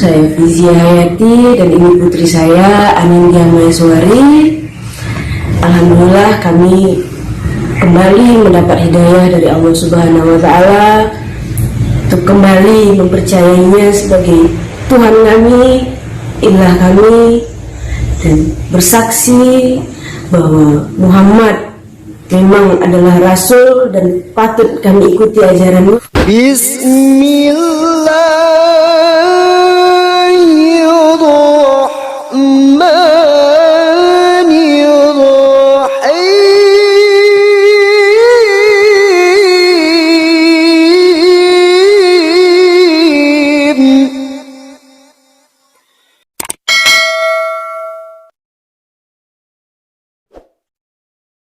saya Fizia Hayati dan ini putri saya Anindya Maeswari. Alhamdulillah kami kembali mendapat hidayah dari Allah Subhanahu wa Ta'ala untuk kembali mempercayainya sebagai Tuhan kami, ilah kami, dan bersaksi bahwa Muhammad memang adalah Rasul dan patut kami ikuti ajarannya.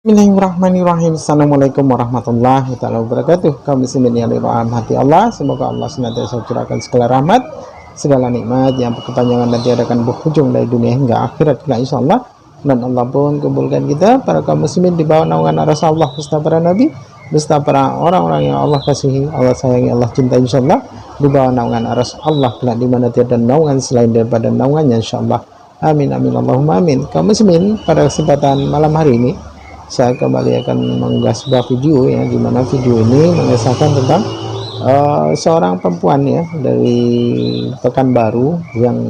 Bismillahirrahmanirrahim. Assalamualaikum warahmatullahi wabarakatuh. Kaum muslimin yang dirahmati Allah, semoga Allah senantiasa curahkan segala rahmat, segala nikmat yang berkepanjangan dan tiada akan berujung dari dunia hingga akhirat kelak insyaallah. Dan Allah pun kumpulkan kita para kaum muslimin di bawah naungan Rasulullah beserta para nabi, beserta para orang-orang yang Allah kasihi, Allah sayangi, Allah cintai insyaallah, di bawah naungan Rasulullah kelak di mana tiada naungan selain daripada naungannya insyaallah. Amin amin Allahumma amin. Kaum muslimin, pada kesempatan malam hari ini saya kembali akan mengunggah sebuah video ya, di mana video ini mengisahkan tentang seorang perempuan ya dari Pekanbaru yang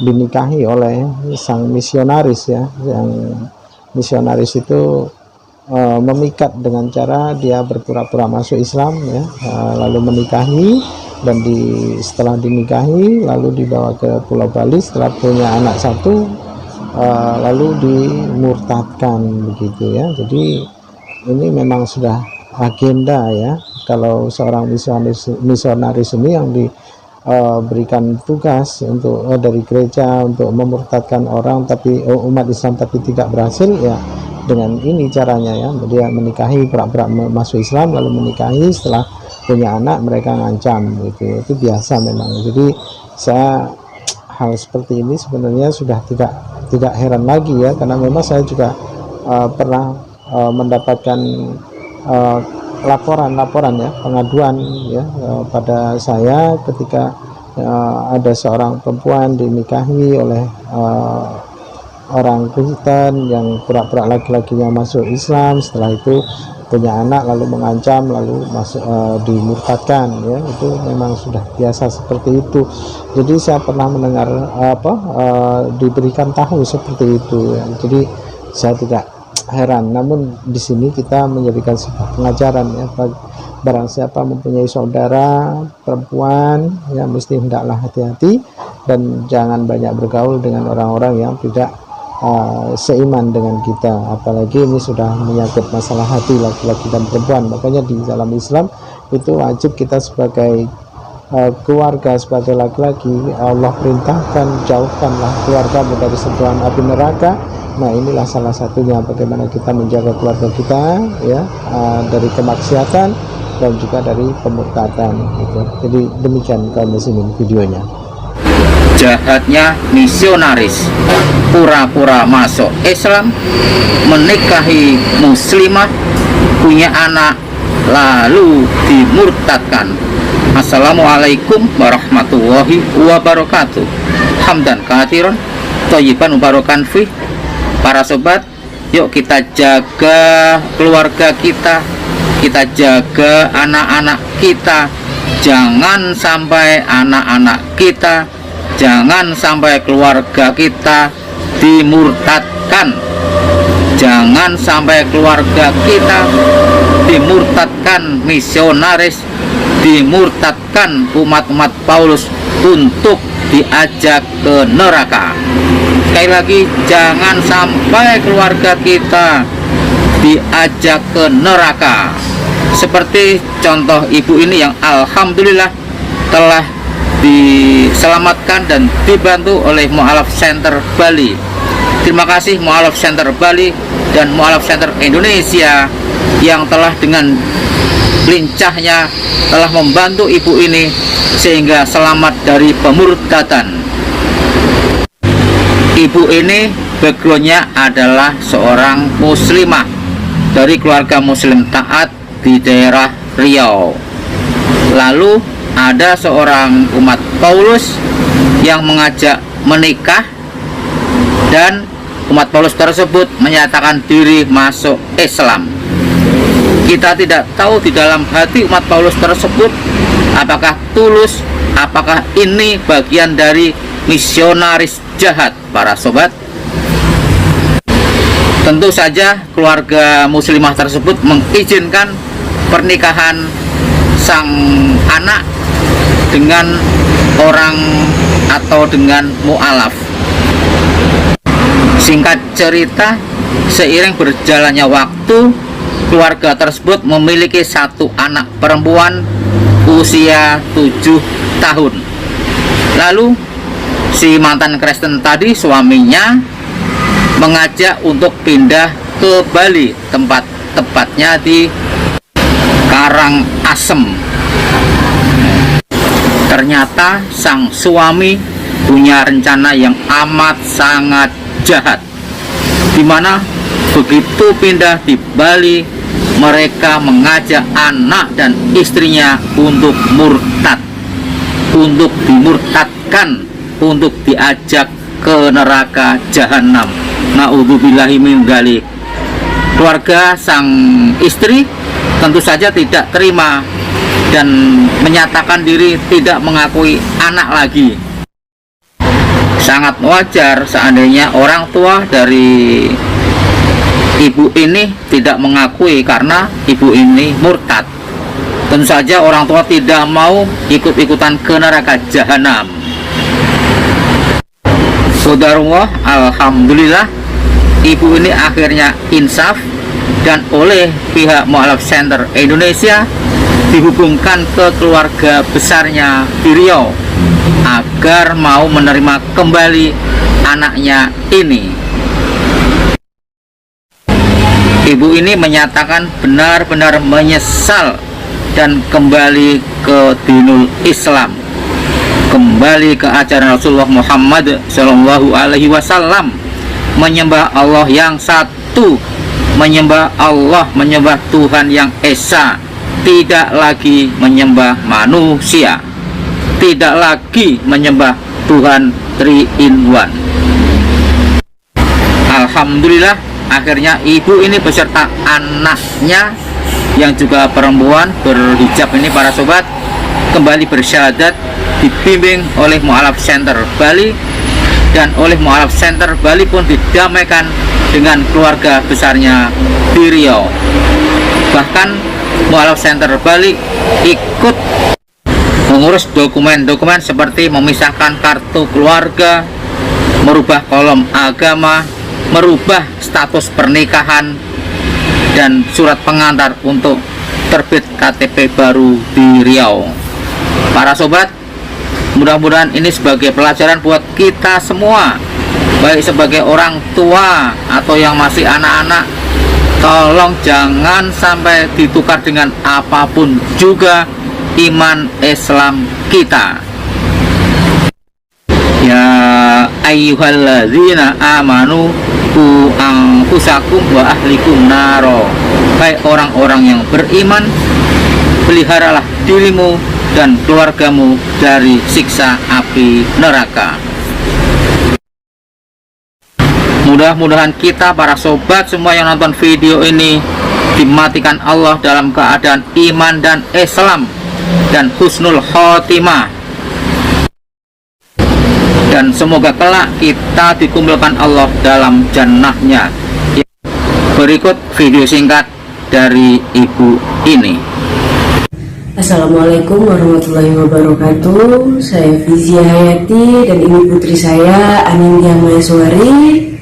dinikahi oleh sang misionaris ya, yang misionaris itu memikat dengan cara dia berpura-pura masuk Islam ya, lalu menikahi dan setelah dinikahi lalu dibawa ke Pulau Bali setelah punya anak satu. Lalu dimurtadkan begitu ya. Jadi ini memang sudah agenda ya, kalau seorang misionaris ini yang diberikan tugas untuk dari gereja untuk memurtadkan orang tapi umat Islam tapi tidak berhasil ya, dengan ini caranya ya, dia menikahi pura-pura masuk Islam lalu menikahi, setelah punya anak mereka ngancam gitu. Itu biasa memang. Jadi hal seperti ini sebenarnya sudah tidak heran lagi ya, karena memang saya juga pernah mendapatkan laporan ya, pengaduan ya pada saya ketika ada seorang perempuan dinikahi oleh orang Kristen yang pura-pura laki-lakinya masuk Islam, setelah itu punya anak lalu mengancam lalu masuk dimurtadkan ya. Itu memang sudah biasa seperti itu. Jadi saya pernah mendengar diberikan tahu seperti itu ya. Jadi saya tidak heran, namun di sini kita menjadikan sebuah pengajaran ya, barang siapa mempunyai saudara perempuan ya mesti hendaklah hati-hati dan jangan banyak bergaul dengan orang-orang yang tidak seiman dengan kita, apalagi ini sudah menyangkut masalah hati laki-laki dan perempuan. Makanya di dalam Islam itu wajib kita sebagai keluarga, sebagai laki-laki, Allah perintahkan jauhkanlah keluargamu dari sentuhan api neraka. Nah inilah salah satunya bagaimana kita menjaga keluarga kita ya, dari kemaksiatan dan juga dari pemurtadan gitu. Jadi demikian kaum muslimin videonya. Jahatnya misionaris pura-pura masuk Islam, menikahi muslimah, punya anak lalu dimurtadkan. Assalamualaikum warahmatullahi wabarakatuh. Hamdan katsiran thayyiban mubarakan fi. Para sobat, yuk kita jaga keluarga kita jaga anak-anak kita. Jangan sampai anak-anak kita, jangan sampai keluarga kita dimurtadkan. Jangan sampai keluarga kita dimurtadkan misionaris, dimurtadkan umat-umat Paulus untuk diajak ke neraka. Sekali lagi, jangan sampai keluarga kita diajak ke neraka. Seperti contoh ibu ini yang alhamdulillah telah diselamatkan dan dibantu oleh Mu'alaf Center Bali. Terima kasih Mu'alaf Center Bali dan Mu'alaf Center Indonesia yang telah dengan lincahnya telah membantu ibu ini sehingga selamat dari pemurtadan. Ibu ini backgroundnya adalah seorang muslimah dari keluarga muslim taat di daerah Riau. Lalu ada seorang umat Paulus yang mengajak menikah, dan umat Paulus tersebut menyatakan diri masuk Islam. Kita tidak tahu di dalam hati umat Paulus tersebut apakah tulus, apakah ini bagian dari misionaris jahat, para sobat. Tentu saja keluarga muslimah tersebut mengizinkan pernikahan sang anak dengan orang atau dengan mu'alaf. Singkat cerita, seiring berjalannya waktu, keluarga tersebut memiliki satu anak perempuan usia 7 tahun. Lalu si mantan Kristen tadi, suaminya, mengajak untuk pindah ke Bali, tepatnya di Karangasem. Ternyata sang suami punya rencana yang amat sangat jahat, dimana begitu pindah di Bali, mereka mengajak anak dan istrinya untuk murtad, untuk dimurtadkan, untuk diajak ke neraka jahanam. Na'udzubillahi min dzalik. Keluarga sang istri tentu saja tidak terima dan menyatakan diri tidak mengakui anak lagi. Sangat wajar seandainya orang tua dari ibu ini tidak mengakui karena ibu ini murtad. Tentu saja orang tua tidak mau ikut-ikutan ke neraka jahanam. Saudarullah, alhamdulillah ibu ini akhirnya insaf dan oleh pihak Mu'alaf Center Indonesia dihubungkan ke keluarga besarnya di Riau agar mau menerima kembali anaknya ini. Ibu ini menyatakan benar-benar menyesal dan kembali ke dinul Islam, kembali ke ajaran Rasulullah Muhammad Shallallahu Alaihi Wasallam, menyembah Allah yang satu, menyembah Allah, menyembah Tuhan yang esa, tidak lagi menyembah manusia, tidak lagi menyembah Tuhan 3-in-1. Alhamdulillah akhirnya ibu ini beserta anaknya yang juga perempuan berhijab ini, para sobat, kembali bersyahadat, dibimbing oleh Mu'alaf Center Bali, dan oleh Mu'alaf Center Bali pun didamaikan dengan keluarga besarnya di Riau. Bahkan Mu'alaf Center Bali ikut mengurus dokumen-dokumen seperti memisahkan kartu keluarga, merubah kolom agama, merubah status pernikahan, dan surat pengantar untuk terbit KTP baru di Riau. Para sobat, mudah-mudahan ini sebagai pelajaran buat kita semua, baik sebagai orang tua atau yang masih anak-anak. Tolong jangan sampai ditukar dengan apapun juga iman Islam kita. Ya ayyuhalladzina amanu qu anfusakum wa ahlikum naro. Hai orang-orang yang beriman, peliharalah dirimu dan keluargamu dari siksa api neraka. Mudah-mudahan kita, para sobat semua yang nonton video ini, dimatikan Allah dalam keadaan iman dan Islam dan husnul khotimah, dan semoga kelak kita dikumpulkan Allah dalam jannahnya. Berikut video singkat dari ibu ini. Assalamualaikum warahmatullahi wabarakatuh. Saya Fizia Hayati dan ini putri saya Anindya Maheswari.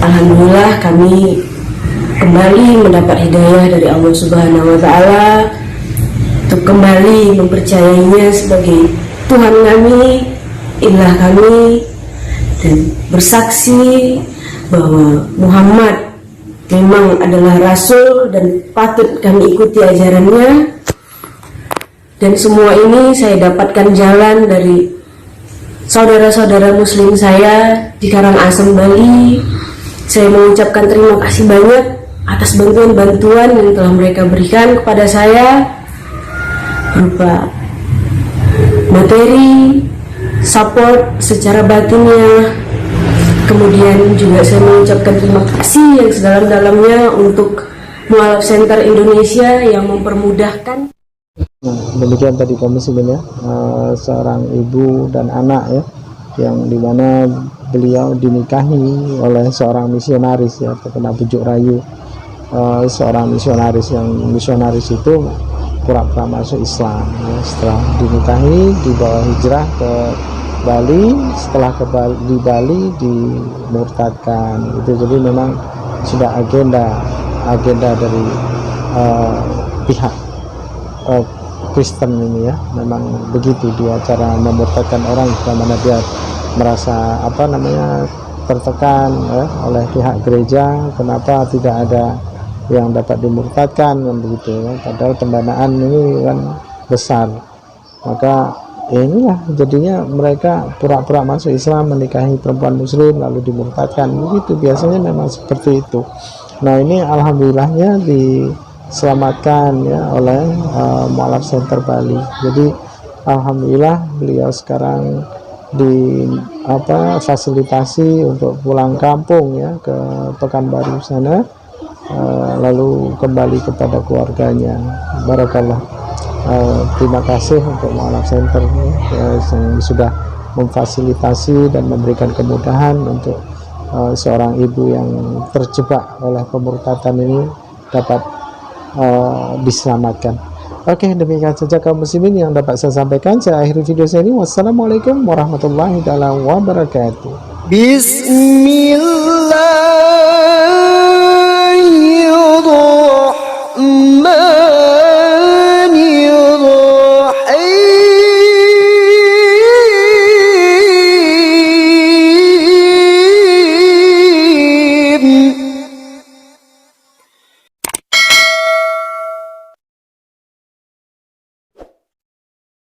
Alhamdulillah kami kembali mendapat hidayah dari Allah Subhanahu wa Ta'ala untuk kembali mempercayainya sebagai Tuhan kami, ilah kami, dan bersaksi bahwa Muhammad memang adalah Rasul dan patut kami ikuti ajarannya. Dan semua ini saya dapatkan jalan dari saudara-saudara muslim saya di Karangasem, Bali. Saya mengucapkan terima kasih banyak atas bantuan-bantuan yang telah mereka berikan kepada saya, berupa materi, support secara batinnya. Kemudian juga saya mengucapkan terima kasih yang sedalam-dalamnya untuk Mu'alaf Center Indonesia yang mempermudahkan. Nah, demikian tadi Komisi ya, seorang ibu dan anak ya, yang dimana beliau dinikahi oleh seorang misionaris ya, terkena bujuk rayu seorang misionaris, yang misionaris itu pura-pura masuk Islam ya. Setelah dinikahi dibawa hijrah ke Bali, setelah di Bali dimurtadkan itu. Jadi memang sudah agenda dari pihak Kristen ini ya, memang begitu dia cara memurtadkan orang, karena dia merasa tertekan ya, oleh pihak gereja, kenapa tidak ada yang dapat dimurtadkan kan begitu ya, padahal pendanaan ini kan besar. Maka inilah jadinya mereka pura-pura masuk Islam, menikahi perempuan muslim lalu dimurtadkan, begitu biasanya memang seperti itu. Nah ini alhamdulillahnya diselamatkan ya oleh Mu'alaf Center Bali. Jadi alhamdulillah beliau sekarang fasilitasi untuk pulang kampung ya ke Pekanbaru sana, lalu kembali kepada keluarganya. Barakallah. Terima kasih untuk Mu'alaf Center yang sudah memfasilitasi dan memberikan kemudahan untuk seorang ibu yang terjebak oleh pemurtadan ini dapat diselamatkan. Oke, demikian saja kaum muslimin yang dapat saya sampaikan. Saya akhiri video saya ini. Wassalamualaikum warahmatullahi wabarakatuh. Bismillah.